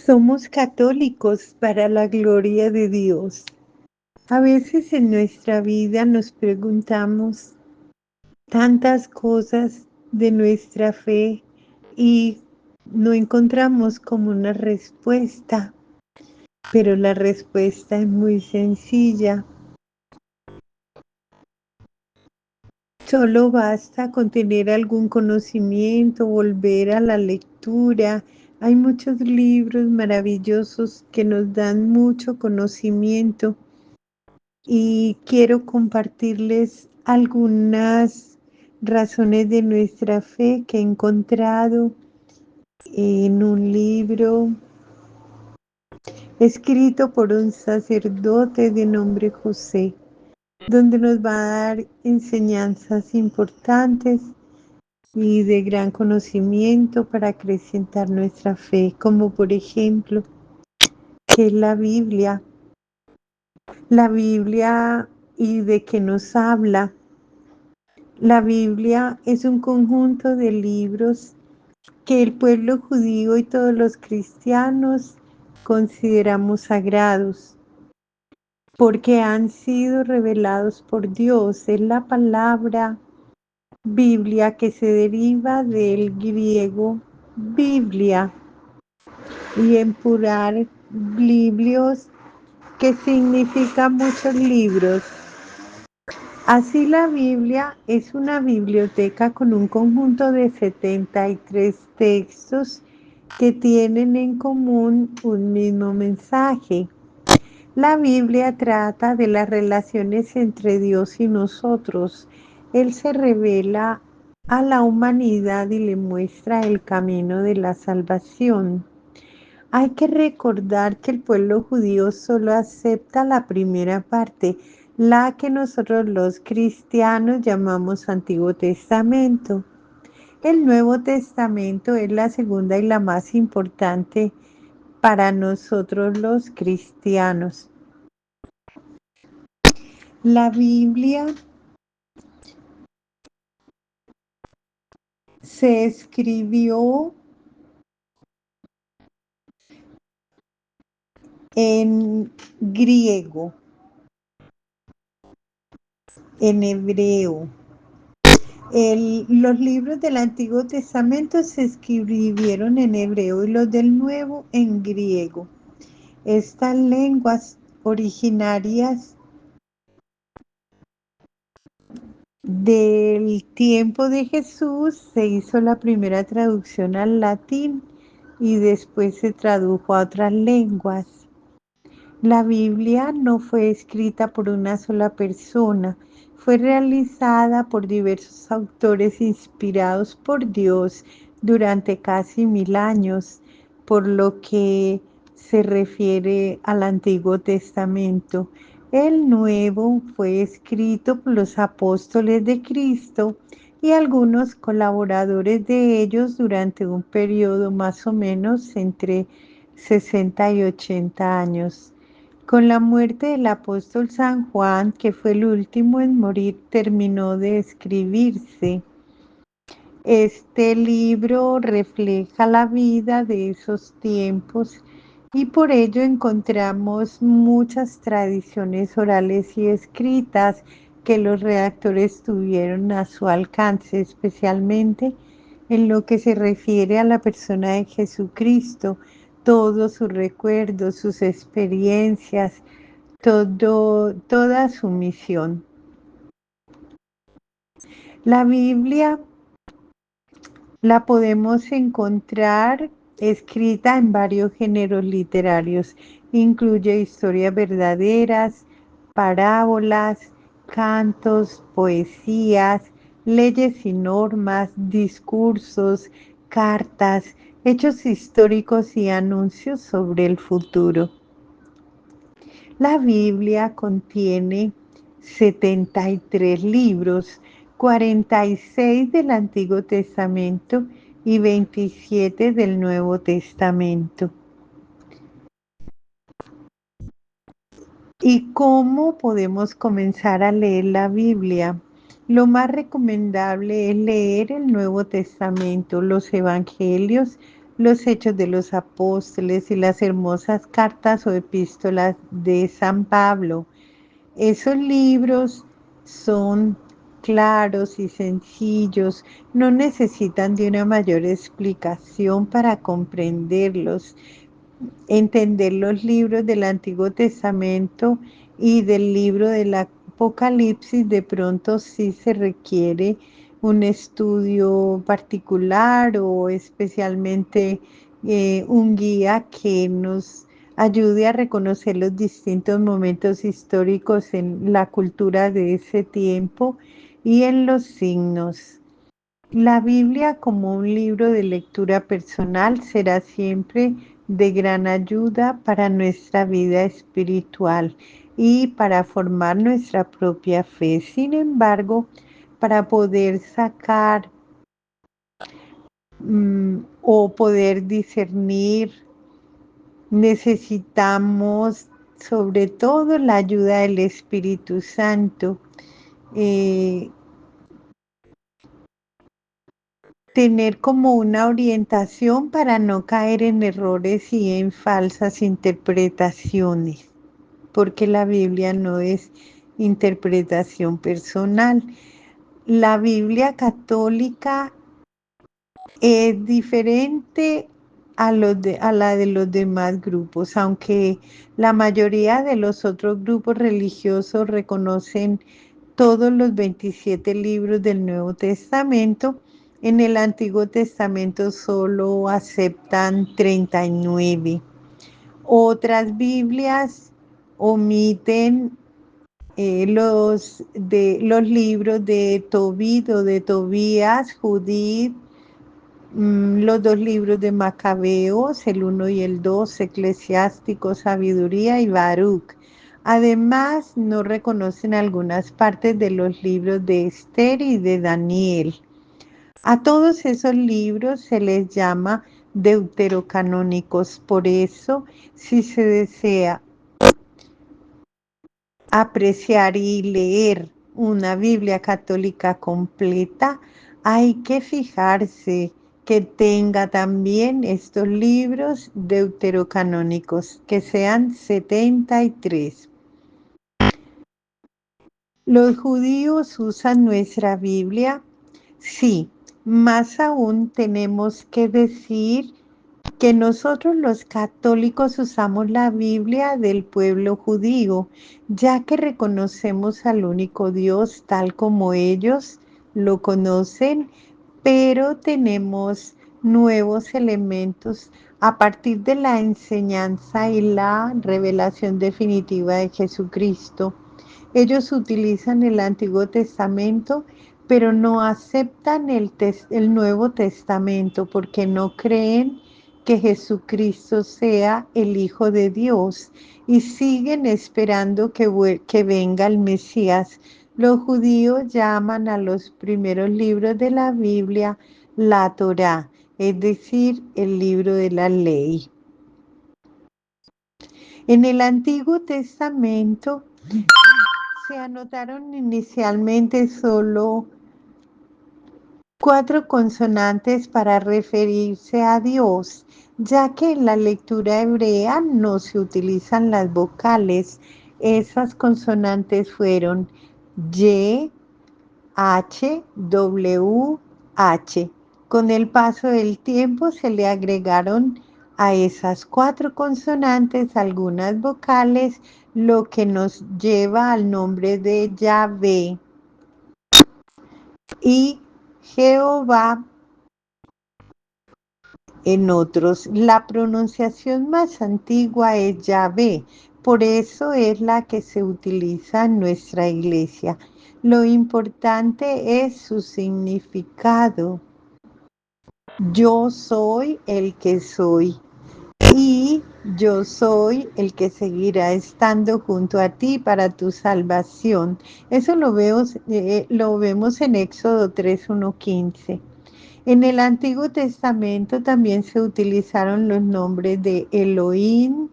Somos católicos para la gloria de Dios. A veces en nuestra vida nos preguntamos tantas cosas de nuestra fe y no encontramos como una respuesta, pero la respuesta es muy sencilla. Solo basta con tener algún conocimiento, volver a la lectura. Hay muchos libros maravillosos que nos dan mucho conocimiento y quiero compartirles algunas razones de nuestra fe que he encontrado en un libro escrito por un sacerdote de nombre José, donde nos va a dar enseñanzas importantes y de gran conocimiento para acrecentar nuestra fe, como por ejemplo, ¿qué es la Biblia? La Biblia y de qué nos habla. La Biblia es un conjunto de libros que el pueblo judío y todos los cristianos consideramos sagrados, porque han sido revelados por Dios. Es la palabra Biblia que se deriva del griego Biblia y en plural biblios, que significa muchos libros. Así la Biblia es una biblioteca con un conjunto de 73 textos que tienen en común un mismo mensaje. La Biblia trata de las relaciones entre Dios y nosotros. Él se revela a la humanidad y le muestra el camino de la salvación. Hay que recordar que el pueblo judío solo acepta la primera parte, la que nosotros los cristianos llamamos Antiguo Testamento. El Nuevo Testamento es la segunda y la más importante para nosotros los cristianos. La Biblia se escribió en griego, en hebreo. Los libros del Antiguo Testamento se escribieron en hebreo y los del Nuevo en griego. Estas lenguas originarias del tiempo de Jesús se hizo la primera traducción al latín y después se tradujo a otras lenguas. La Biblia no fue escrita por una sola persona, fue realizada por diversos autores inspirados por Dios durante casi 1000 años, por lo que se refiere al Antiguo Testamento. El Nuevo fue escrito por los apóstoles de Cristo y algunos colaboradores de ellos durante un periodo más o menos entre 60 y 80 años. Con la muerte del apóstol San Juan, que fue el último en morir, terminó de escribirse. Este libro refleja la vida de esos tiempos y por ello encontramos muchas tradiciones orales y escritas que los redactores tuvieron a su alcance, especialmente en lo que se refiere a la persona de Jesucristo, todos sus recuerdos, sus experiencias, toda su misión. La Biblia la podemos encontrar escrita en varios géneros literarios. Incluye historias verdaderas, parábolas, cantos, poesías, leyes y normas, discursos, cartas, hechos históricos y anuncios sobre el futuro. La Biblia contiene 73 libros, 46 del Antiguo Testamento y 27 del Nuevo Testamento. ¿Y cómo podemos comenzar a leer la Biblia? Lo más recomendable es leer el Nuevo Testamento, los Evangelios, los Hechos de los Apóstoles y las hermosas cartas o epístolas de San Pablo. Esos libros son claros y sencillos, no necesitan de una mayor explicación para comprenderlos. Entender los libros del Antiguo Testamento y del libro del Apocalipsis, de pronto sí se requiere un estudio particular o especialmente un guía que nos ayude a reconocer los distintos momentos históricos en la cultura de ese tiempo y en los signos. La Biblia como un libro de lectura personal será siempre de gran ayuda para nuestra vida espiritual y para formar nuestra propia fe. Sin embargo, para poder sacar o poder discernir, necesitamos sobre todo la ayuda del Espíritu Santo. eh, Tener como una orientación para no caer en errores y en falsas interpretaciones, porque la Biblia no es interpretación personal. La Biblia católica es diferente a la de los demás grupos, aunque la mayoría de los otros grupos religiosos reconocen todos los 27 libros del Nuevo Testamento. En el Antiguo Testamento solo aceptan 39. Otras Biblias omiten los libros de Tobit o de Tobías, Judith, los dos libros de Macabeos, el 1 y el 2, Eclesiástico, Sabiduría y Baruch. Además, no reconocen algunas partes de los libros de Esther y de Daniel. A todos esos libros se les llama deuterocanónicos. Por eso, si se desea apreciar y leer una Biblia católica completa, hay que fijarse que tenga también estos libros deuterocanónicos, que sean 73. ¿Los judíos usan nuestra Biblia? Sí, más aún tenemos que decir que nosotros los católicos usamos la Biblia del pueblo judío, ya que reconocemos al único Dios tal como ellos lo conocen, pero tenemos nuevos elementos a partir de la enseñanza y la revelación definitiva de Jesucristo. Ellos utilizan el Antiguo Testamento, pero no aceptan el Nuevo Testamento porque no creen que Jesucristo sea el Hijo de Dios y siguen esperando que venga el Mesías. Los judíos llaman a los primeros libros de la Biblia la Torá, es decir, el libro de la ley. En el Antiguo Testamento se anotaron inicialmente solo 4 consonantes para referirse a Dios, ya que en la lectura hebrea no se utilizan las vocales. Esas consonantes fueron Y, H, W, H. Con el paso del tiempo se le agregaron a esas 4 consonantes algunas vocales, lo que nos lleva al nombre de Yahvé y Jehová en otros. La pronunciación más antigua es Yahvé, por eso es la que se utiliza en nuestra iglesia. Lo importante es su significado. Yo soy el que soy y yo soy el que seguirá estando junto a ti para tu salvación. Eso lo vemos en Éxodo 3:1-15. En el Antiguo Testamento también se utilizaron los nombres de Elohim,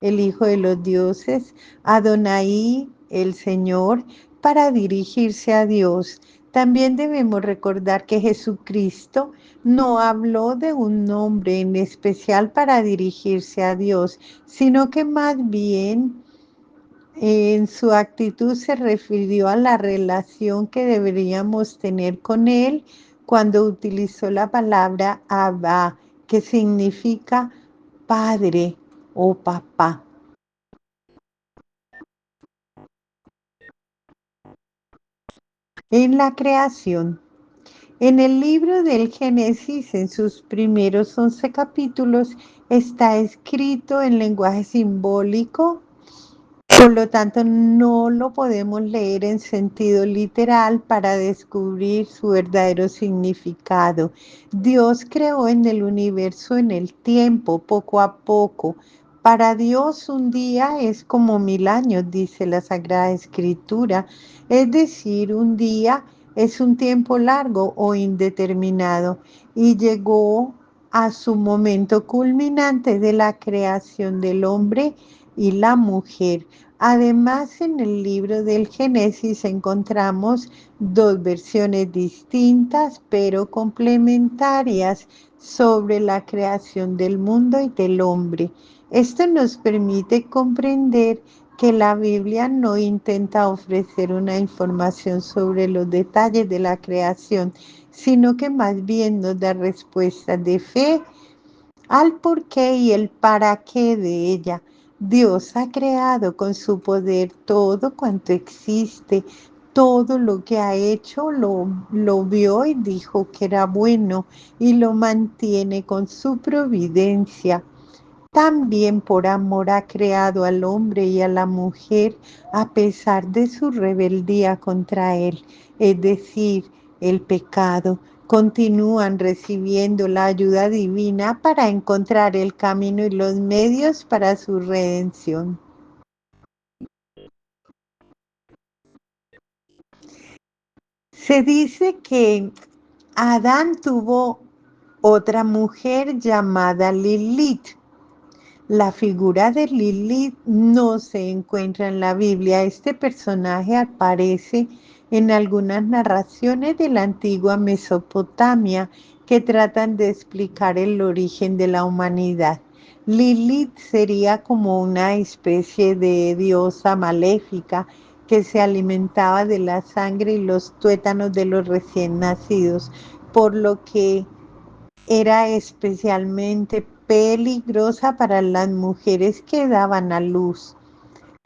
el Hijo de los Dioses, Adonai, el Señor, para dirigirse a Dios. También debemos recordar que Jesucristo no habló de un nombre en especial para dirigirse a Dios, sino que más bien en su actitud se refirió a la relación que deberíamos tener con Él cuando utilizó la palabra Abba, que significa padre o papá. En la creación, en el libro del Génesis, en sus primeros 11 capítulos, está escrito en lenguaje simbólico. Por lo tanto, no lo podemos leer en sentido literal para descubrir su verdadero significado. Dios creó en el universo en el tiempo, poco a poco. Para Dios un día es como 1000 años, dice la Sagrada Escritura. Es decir, un día es un tiempo largo o indeterminado y llegó a su momento culminante de la creación del hombre y la mujer. Además, en el libro del Génesis encontramos dos versiones distintas pero complementarias sobre la creación del mundo y del hombre. Esto nos permite comprender que la Biblia no intenta ofrecer una información sobre los detalles de la creación, sino que más bien nos da respuestas de fe al porqué y el para qué de ella. Dios ha creado con su poder todo cuanto existe, todo lo que ha hecho lo vio y dijo que era bueno y lo mantiene con su providencia. También por amor ha creado al hombre y a la mujer a pesar de su rebeldía contra él, es decir, el pecado. Continúan recibiendo la ayuda divina para encontrar el camino y los medios para su redención. Se dice que Adán tuvo otra mujer llamada Lilith. La figura de Lilith no se encuentra en la Biblia. Este personaje aparece en algunas narraciones de la antigua Mesopotamia que tratan de explicar el origen de la humanidad. Lilith sería como una especie de diosa maléfica que se alimentaba de la sangre y los tuétanos de los recién nacidos, por lo que era especialmente peligrosa para las mujeres que daban a luz.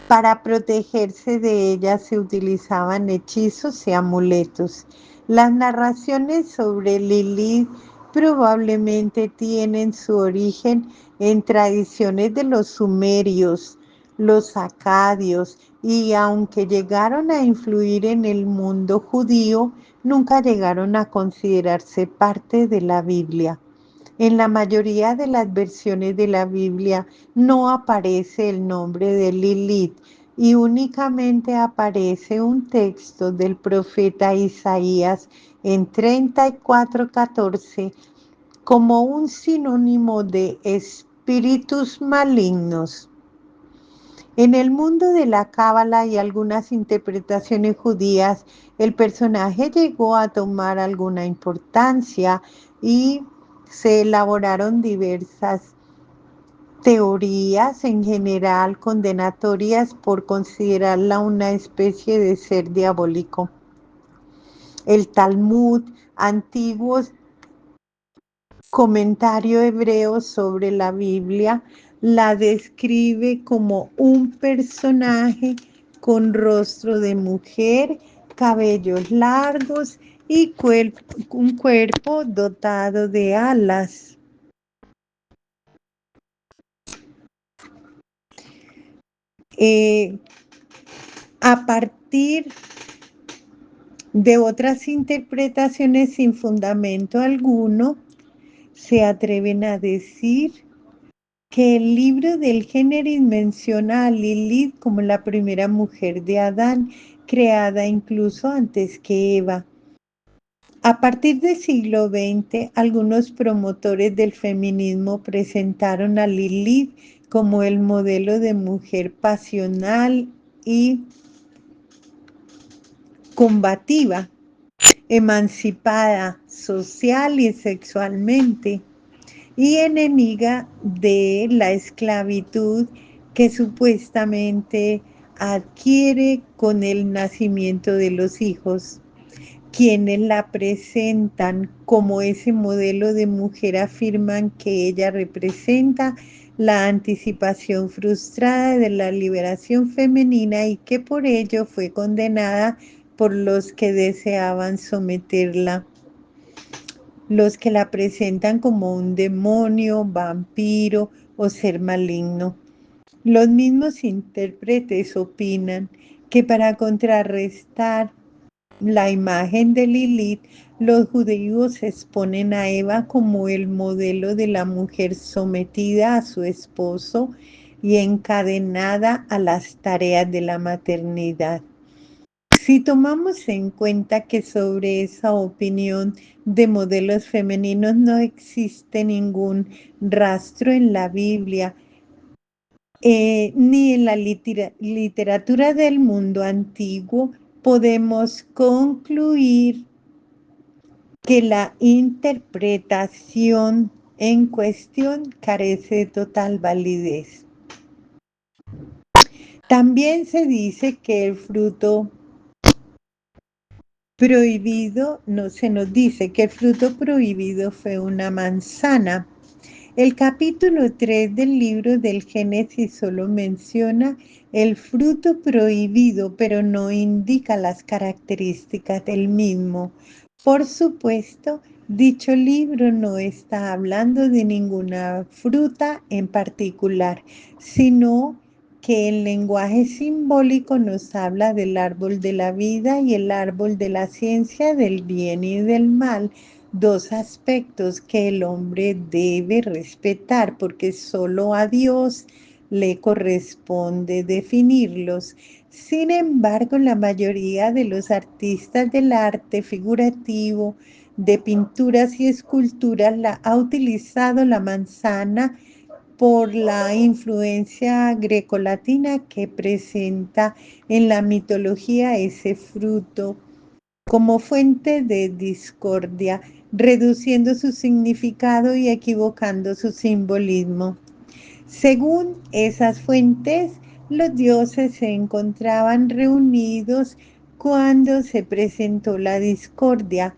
Para protegerse de ella se utilizaban hechizos y amuletos. Las narraciones sobre Lilith probablemente tienen su origen en tradiciones de los sumerios, los acadios, y aunque llegaron a influir en el mundo judío, nunca llegaron a considerarse parte de la Biblia. En la mayoría de las versiones de la Biblia no aparece el nombre de Lilith y únicamente aparece un texto del profeta Isaías en 34:14 como un sinónimo de espíritus malignos. En el mundo de la cábala y algunas interpretaciones judías, el personaje llegó a tomar alguna importancia y se elaboraron diversas teorías, en general condenatorias por considerarla una especie de ser diabólico. El Talmud, antiguo comentario hebreo sobre la Biblia, la describe como un personaje con rostro de mujer, cabellos largos y un cuerpo dotado de alas. A partir de otras interpretaciones sin fundamento alguno, se atreven a decir que el libro del Génesis menciona a Lilith como la primera mujer de Adán, creada incluso antes que Eva. A partir del siglo XX, algunos promotores del feminismo presentaron a Lilith como el modelo de mujer pasional y combativa. emancipada social y sexualmente, y enemiga de la esclavitud que supuestamente adquiere con el nacimiento de los hijos. Quienes la presentan como ese modelo de mujer afirman que ella representa la anticipación frustrada de la liberación femenina y que por ello fue condenada por los que deseaban someterla, los que la presentan como un demonio, vampiro o ser maligno. Los mismos intérpretes opinan que para contrarrestar la imagen de Lilith, los judíos exponen a Eva como el modelo de la mujer sometida a su esposo y encadenada a las tareas de la maternidad. Si tomamos en cuenta que sobre esa opinión de modelos femeninos no existe ningún rastro en la Biblia, ni en la literatura del mundo antiguo, podemos concluir que la interpretación en cuestión carece de total validez. También se dice que el fruto prohibido, no se nos dice que el fruto prohibido fue una manzana. El capítulo 3 del libro del Génesis solo menciona el fruto prohibido, pero no indica las características del mismo. Por supuesto, dicho libro no está hablando de ninguna fruta en particular, sino que el lenguaje simbólico nos habla del árbol de la vida y el árbol de la ciencia del bien y del mal, dos aspectos que el hombre debe respetar porque solo a Dios le corresponde definirlos. Sin embargo, la mayoría de los artistas del arte figurativo, de pinturas y esculturas, ha utilizado la manzana por la influencia grecolatina que presenta en la mitología ese fruto como fuente de discordia, reduciendo su significado y equivocando su simbolismo. Según esas fuentes, los dioses se encontraban reunidos cuando se presentó la discordia,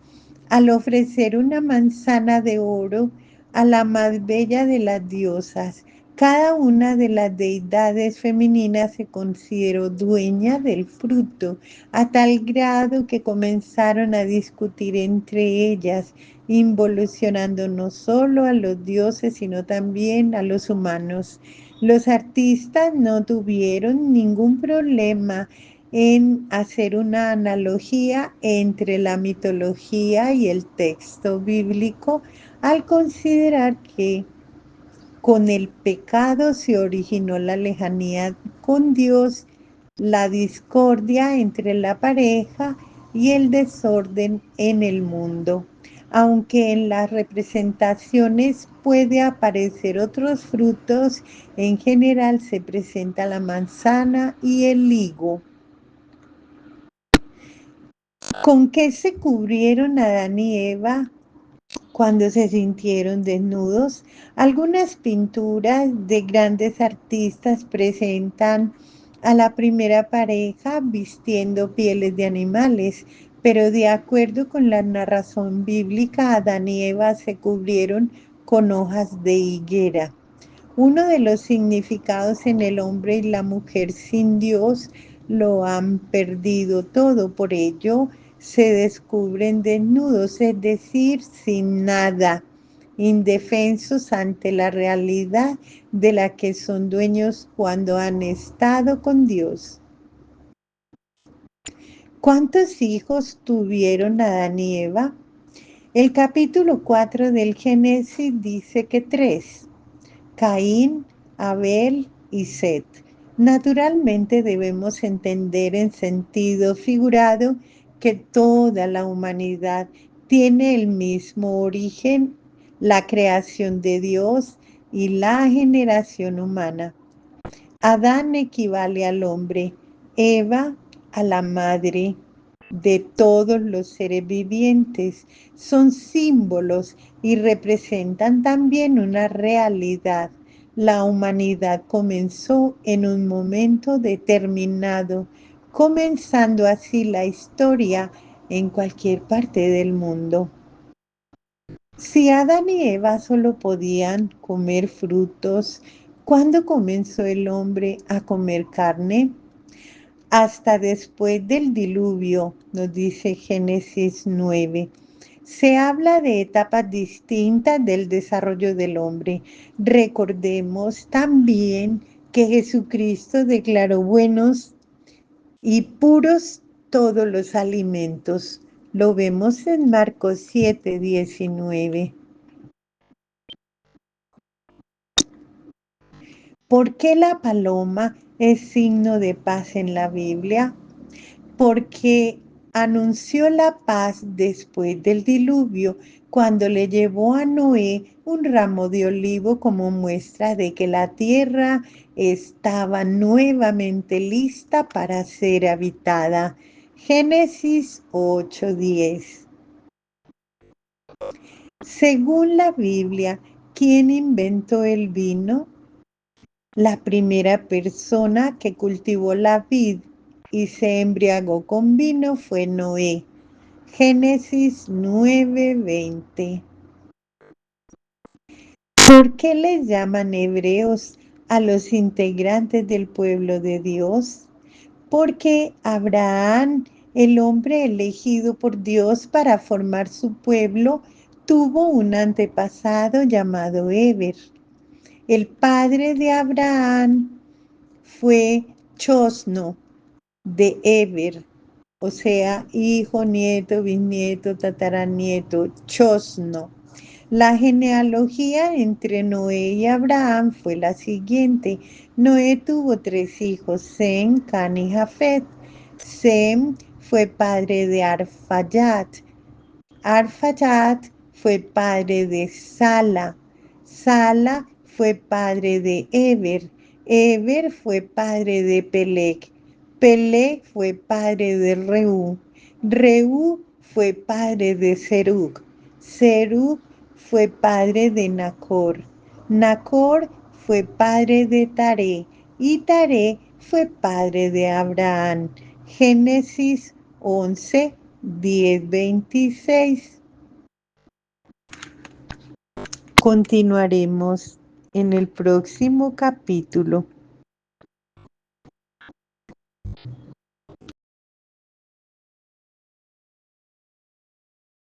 al ofrecer una manzana de oro a la más bella de las diosas. Cada una de las deidades femeninas se consideró dueña del fruto, a tal grado que comenzaron a discutir entre ellas, involucionando no solo a los dioses, sino también a los humanos. Los artistas no tuvieron ningún problema en hacer una analogía entre la mitología y el texto bíblico al considerar que con el pecado se originó la lejanía con Dios, la discordia entre la pareja y el desorden en el mundo. Aunque en las representaciones puede aparecer otros frutos, en general se presenta la manzana y el higo. ¿Con qué se cubrieron Adán y Eva cuando se sintieron desnudos? Algunas pinturas de grandes artistas presentan a la primera pareja vistiendo pieles de animales, pero de acuerdo con la narración bíblica, Adán y Eva se cubrieron con hojas de higuera. Uno de los significados en el hombre y la mujer sin Dios lo han perdido todo, por ello se descubren desnudos, es decir, sin nada, indefensos ante la realidad de la que son dueños cuando han estado con Dios. ¿Cuántos hijos tuvieron Adán y Eva? El capítulo 4 del Génesis dice que 3. Caín, Abel y Set. Naturalmente debemos entender en sentido figurado que toda la humanidad tiene el mismo origen, la creación de Dios y la generación humana. Adán equivale al hombre, Eva a la madre, de todos los seres vivientes. Son símbolos y representan también una realidad. La humanidad comenzó en un momento determinado, comenzando así la historia en cualquier parte del mundo. Si Adán y Eva solo podían comer frutos, ¿cuándo comenzó el hombre a comer carne? Hasta después del diluvio, nos dice Génesis 9. Se habla de etapas distintas del desarrollo del hombre. Recordemos también que Jesucristo declaró buenos y puros todos los alimentos. Lo vemos en Marcos 7:19. ¿Por qué la paloma es signo de paz en la Biblia? Porque anunció la paz después del diluvio, cuando le llevó a Noé un ramo de olivo como muestra de que la tierra estaba nuevamente lista para ser habitada. Génesis 8:10. Según la Biblia, ¿quién inventó el vino? La primera persona que cultivó la vid y se embriagó con vino fue Noé. Génesis 9:20. ¿Por qué les llaman hebreos a los integrantes del pueblo de Dios? Porque Abraham, el hombre elegido por Dios para formar su pueblo, tuvo un antepasado llamado Eber. El padre de Abraham fue Chosno de Eber, o sea, hijo, nieto, bisnieto, tataranieto, Chosno. La genealogía entre Noé y Abraham fue la siguiente. Noé tuvo 3 hijos, Sem, Can y Jafet. Sem fue padre de Arfayat. Arfayad fue padre de Sala. Sala fue padre de Eber. Eber fue padre de Peleg. Peleg fue padre de Reú. Reú fue padre de Serug. Serug fue padre de Nacor. Nacor fue padre de Taré. Y Taré fue padre de Abraham. Génesis 11:10-26. Continuaremos en el próximo capítulo.